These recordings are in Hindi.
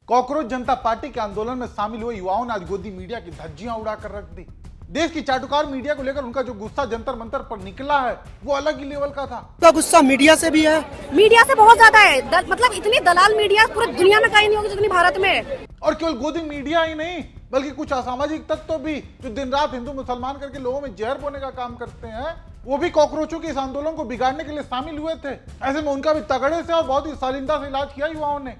कॉकरोच जनता पार्टी के आंदोलन में शामिल हुए युवाओं ने आज गोदी मीडिया की धज्जियां उड़ाकर रख दी। देश की चाटुकार मीडिया को लेकर उनका जो गुस्सा जंतर मंतर पर निकला है वो अलग ही लेवल का था। तो गुस्सा मीडिया से भी है, मीडिया से बहुत ज्यादा है। मतलब इतनी दलाल मीडिया पूरी दुनिया में कहीं नहीं होगी जितनी भारत में है। और केवल गोदी मीडिया ही नहीं बल्कि कुछ असामाजिक तत्व भी जो दिन रात हिंदू मुसलमान करके लोगों में जहर बोने का काम करते हैं वो भी कॉकरोचों के इस आंदोलन को बिगाड़ने के लिए शामिल हुए थे। ऐसे में उनका भी तगड़े से और बहुत ही शालीनता से इलाज किया युवाओं ने।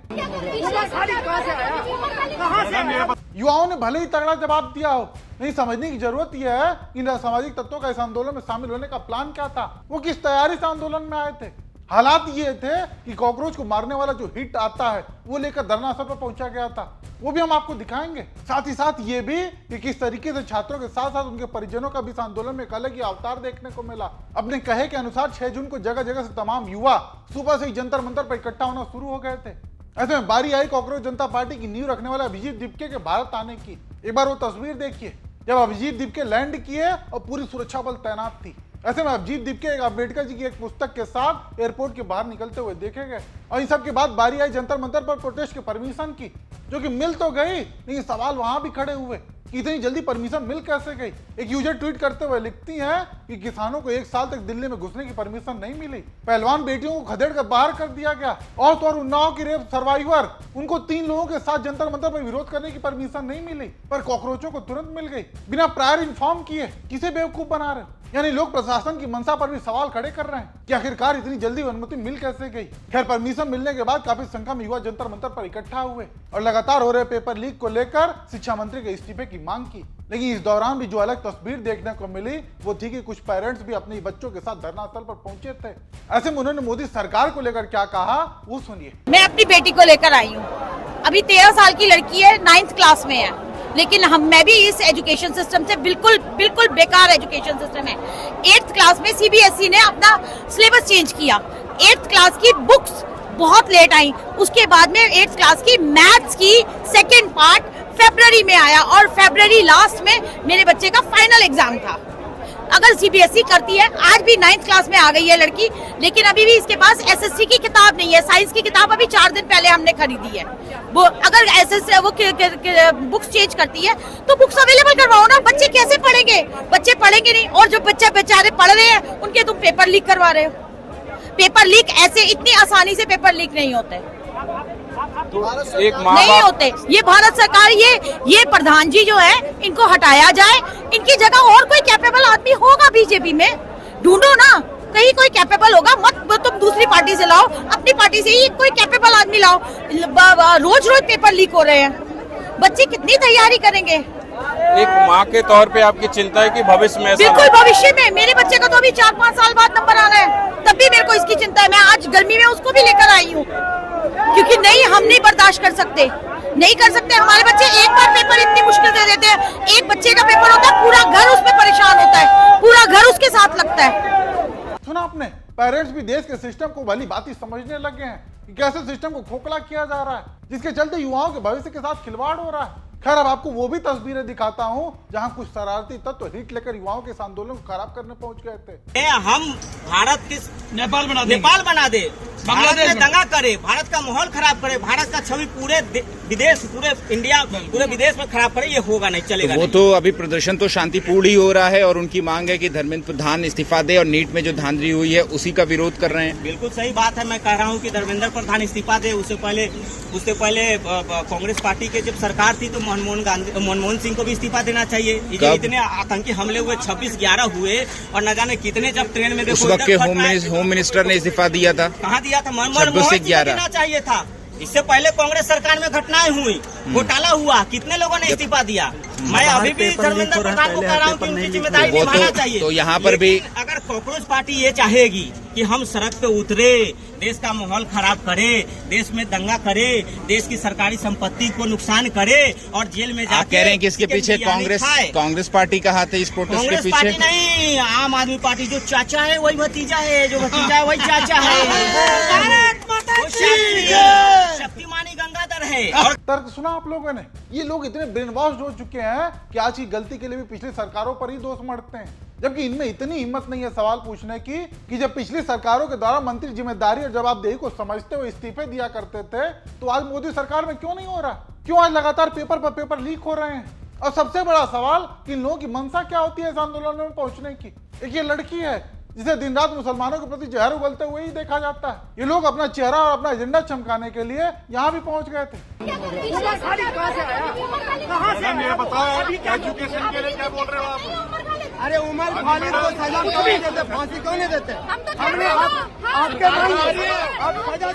युवाओं ने भले ही तगड़ा जवाब दिया हो, नहीं समझने की जरूरत यह है कि इन असामाजिक तत्वों का इस आंदोलन में शामिल होने का प्लान क्या था, वो किस तैयारी से आंदोलन में आए थे। हालात ये थे कि कॉकरोच को मारने वाला जो हिट आता है वो लेकर धरना स्थल पर पहुंचा गया था, वो भी हम आपको दिखाएंगे। साथ ही साथ ये भी कि किस तरीके से छात्रों के साथ साथ उनके परिजनों का भी इस आंदोलन में एक अलग ही अवतार देखने को मिला। अपने कहे के अनुसार 6 जून को जगह जगह से तमाम युवा सुबह से ही जंतर मंतर पर इकट्ठा होना शुरू हो गए थे। ऐसे में बारी आई कॉकरोच जनता पार्टी की नींव रखने वाले अभिजीत दीपके के भारत आने की। एक बार वो तस्वीर देखिए जब अभिजीत दीपके लैंड किए और पूरी सुरक्षा बल तैनात थी। ऐसे में अभिजीत दीपके एक अम्बेडकर जी की एक पुस्तक के साथ एयरपोर्ट के बाहर निकलते हुए देखे गए। और इन सब के बाद बारी आई जंतर मंतर पर प्रोटेस्ट की परमिशन की, जो कि मिल तो गई लेकिन सवाल वहां भी खड़े हुए कि इतनी जल्दी परमिशन मिल कैसे गई। एक यूजर ट्वीट करते हुए लिखती हैं कि किसानों को 1 साल तक दिल्ली में घुसने की परमिशन नहीं मिली, पहलवान बेटियों को खदेड़ कर बाहर कर दिया गया, और तो और उन्नाव की रेप सर्वाइवर उनको 3 लोगों के साथ जंतर मंतर पर विरोध करने की परमिशन नहीं मिली, पर कॉकरोचों को तुरंत मिल गई बिना प्रायर इन्फॉर्म किए। किसे बेवकूफ बना रहे? यानी लोग प्रशासन की मंशा पर भी सवाल खड़े कर रहे हैं कि आखिरकार इतनी जल्दी अनुमति मिल कैसे गई। खैर परमिशन मिलने के बाद काफी संख्या में युवा जंतर मंतर पर इकट्ठा हुए और लगातार हो रहे पेपर लीक को लेकर शिक्षा मंत्री के इस्तीफे की मांग की। लेकिन इस दौरान भी जो अलग तस्वीर देखने को मिली वो थी कि कुछ पेरेंट्स भी अपने बच्चों के साथ धरना स्थल पर पहुंचे थे। ऐसे में उन्होंने मोदी सरकार को लेकर क्या कहा वो सुनिए। मैं अपनी बेटी को लेकर आई हूँ, अभी 13 साल की लड़की है, 9th क्लास में है, लेकिन मैं भी इस एजुकेशन सिस्टम से बिल्कुल बेकार एजुकेशन सिस्टम है। 8th क्लास में सीबीएसई ने अपना सिलेबस चेंज किया। 8th क्लास की बुक्स बहुत लेट आई, उसके बाद में 8th क्लास की मैथ्स की सेकंड पार्ट फरवरी में आया और फरवरी लास्ट में मेरे बच्चे का फाइनल एग्जाम था। अगर सीबीएसई करती है, आज भी 9th क्लास में आ गई है लड़की, लेकिन अभी भी इसके पास एसएससी की किताब नहीं है। साइंस की किताब अभी 4 दिन पहले हमने खरीदी है। वो अगर एसएससी वो बुक्स चेंज करती है तो बुक्स अवेलेबल करवाओ ना। बच्चे कैसे पढ़ेंगे? बच्चे पढ़ेंगे नहीं, और जो बच्चे बेचारे पढ़ रहे हैं उनके तुम पेपर लीक करवा रहे हो। पेपर लीक ऐसे इतनी आसानी से पेपर लीक नहीं होते, नहीं होते। ये भारत सरकार, ये प्रधान जी जो है इनको हटाया जाए, इनकी जगह और कोई कैपेबल आदमी होगा बीजेपी में, ढूंढो ना, कहीं कोई कैपेबल होगा। मत तुम दूसरी पार्टी से लाओ, अपनी पार्टी से ही कोई कैपेबल आदमी लाओ। रोज पेपर लीक हो रहे हैं, बच्चे कितनी तैयारी करेंगे? एक माँ के तौर पे आपकी चिंता है कि भविष्य में? बिल्कुल, भविष्य में मेरे बच्चे का तो अभी 4-5 साल बाद नंबर आना है, तब भी मेरे को इसकी चिंता है। मैं आज गर्मी में उसको भी लेकर आई हूँ क्योंकि नहीं, हम नहीं बर्दाश्त कर सकते, नहीं कर सकते। हमारे बच्चे एक बार पेपर इतनी मुश्किल से देते हैं। एक बच्चे का पेपर होता है, पूरा घर उसमें परेशान होता है, पूरा घर उसके साथ लगता है। सुना आपने, पेरेंट्स भी देश के सिस्टम को भली बात समझने लगे हैं कि कैसे सिस्टम को खोखला किया जा रहा है, जिसके चलते युवाओं के भविष्य के साथ खिलवाड़ हो रहा है। खैर अब आपको वो भी तस्वीरें दिखाता हूँ जहाँ कुछ शरारती तत्व हिट लेकर युवाओं के इस आंदोलन को खराब करने पहुंच गए थे। हम भारत किस नेपाल बना दे, भारत में दंगा करे, भारत का माहौल खराब करे, भारत का छवि पूरे विदेश, पूरे इंडिया, पूरे विदेश में खराब करे, ये होगा नहीं, चलेगा वो नहीं। तो अभी प्रदर्शन तो शांतिपूर्ण ही हो रहा है और उनकी मांग है कि धर्मेंद्र प्रधान इस्तीफा दे और नीट में जो धांधली हुई है उसी का विरोध कर रहे हैं। बिल्कुल सही बात है, मैं कह रहा हूँ कि धर्मेंद्र प्रधान इस्तीफा दे। उससे पहले कांग्रेस पार्टी के जब सरकार थी तो मनमोहन सिंह को भी इस्तीफा देना चाहिए। इतने आतंकी हमले हुए, 26/11 हुए, और न जाने कितने, जब ट्रेन में उस वक्त के होम मिनिस्टर ने इस्तीफा दिया था। कहाँ दिया था? मनमोहन सिंह को देना चाहिए था। इससे पहले कांग्रेस सरकार में घटनाएं हुई, घोटाला हुआ, कितने लोगों ने इस्तीफा दिया। मैं अभी भी धर्मेंद्र प्रधान को कह रहा हूँ कि उनकी जिम्मेदारी निभाना चाहिए। तो यहाँ पर भी अगर कॉकरोच पार्टी ये चाहेगी कि हम सड़क पे उतरे, देश का माहौल खराब करे, देश में दंगा करे, देश की सरकारी संपत्ति को नुकसान करे और जेल में जाके, आप कह रहे हैं कि इसके पीछे कांग्रेस पार्टी का हाथ है इस प्रोटेस्ट के पीछे? कांग्रेस पार्टी नहीं, आम आदमी पार्टी। जो चाचा है वही भतीजा है, जो भतीजा है वही चाचा है। शक्तिमानी गंगाधर है। और तर्क सुना आप लोगों ने? ये लोग इतने ब्रेन वॉश हो चुके हैं कि आज की गलती के लिए भी पिछली सरकारों पर ही दोष मढ़ते हैं। जबकि इनमें इतनी हिम्मत नहीं है सवाल पूछने की कि जब पिछली सरकारों के द्वारा मंत्री जिम्मेदारी और जवाबदेही को समझते हुए इस्तीफे दिया करते थे तो आज मोदी सरकार में क्यों नहीं हो रहा? क्यों आज लगातार पेपर पर पेपर लीक हो रहे हैं? और सबसे बड़ा सवाल कि इन लोगों की मंशा क्या होती है इस आंदोलन में पहुंचने की? एक ये लड़की है जिसे दिन रात मुसलमानों के प्रति जहर उगलते हुए ही देखा जाता है। ये लोग अपना चेहरा और अपना एजेंडा चमकाने के लिए यहाँ भी पहुंच गए थे। एजुकेशन के लिए क्या बोल रहे हो आप? अरे उमर खालिद को सजा क्यों नहीं देते? फांसी क्यों नहीं देते? हमने आपके आप सजा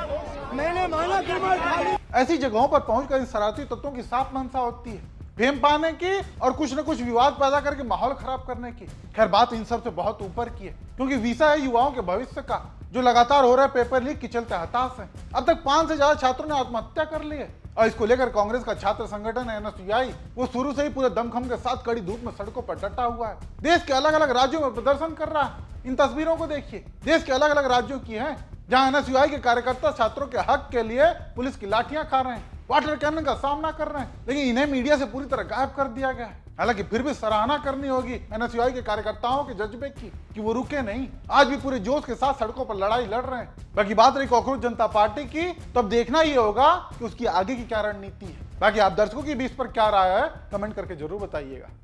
दो। मैंने माना कि उमर खालिद। ऐसी जगहों पर पहुंचकर इन शरारती तत्वों की साफ मंशा होती है फेम पाने की और कुछ न कुछ विवाद पैदा करके माहौल खराब करने की। खैर बात इन सब से बहुत ऊपर की है क्योंकि वीसा है युवाओं के भविष्य का जो लगातार हो रहा है पेपर लीक के चलते हताश है। अब तक 5 से ज्यादा छात्रों ने आत्महत्या कर ली है और इसको लेकर कांग्रेस का छात्र संगठन NSUI वो शुरू से ही पूरे दमखम के साथ कड़ी धूप में सड़कों पर डटा हुआ है। देश के अलग अलग राज्यों में प्रदर्शन कर रहा है। इन तस्वीरों को देखिए, देश के अलग अलग राज्यों की हैं जहां NSUI के कार्यकर्ता छात्रों के हक के लिए पुलिस की लाठियां खा रहे हैं, वाटर कैनन का सामना कर रहे हैं, लेकिन इन्हें मीडिया से पूरी तरह गायब कर दिया गया है। हालांकि फिर भी सराहना करनी होगी NSUI के कार्यकर्ताओं के जज्बे की कि वो रुके नहीं, आज भी पूरे जोश के साथ सड़कों पर लड़ाई लड़ रहे हैं। बाकी बात रही कॉकरोच जनता पार्टी की, तो अब देखना ये होगा कि उसकी आगे की क्या रणनीति है। बाकी आप दर्शकों की भी इस पर क्या राय है कमेंट करके जरूर बताइएगा।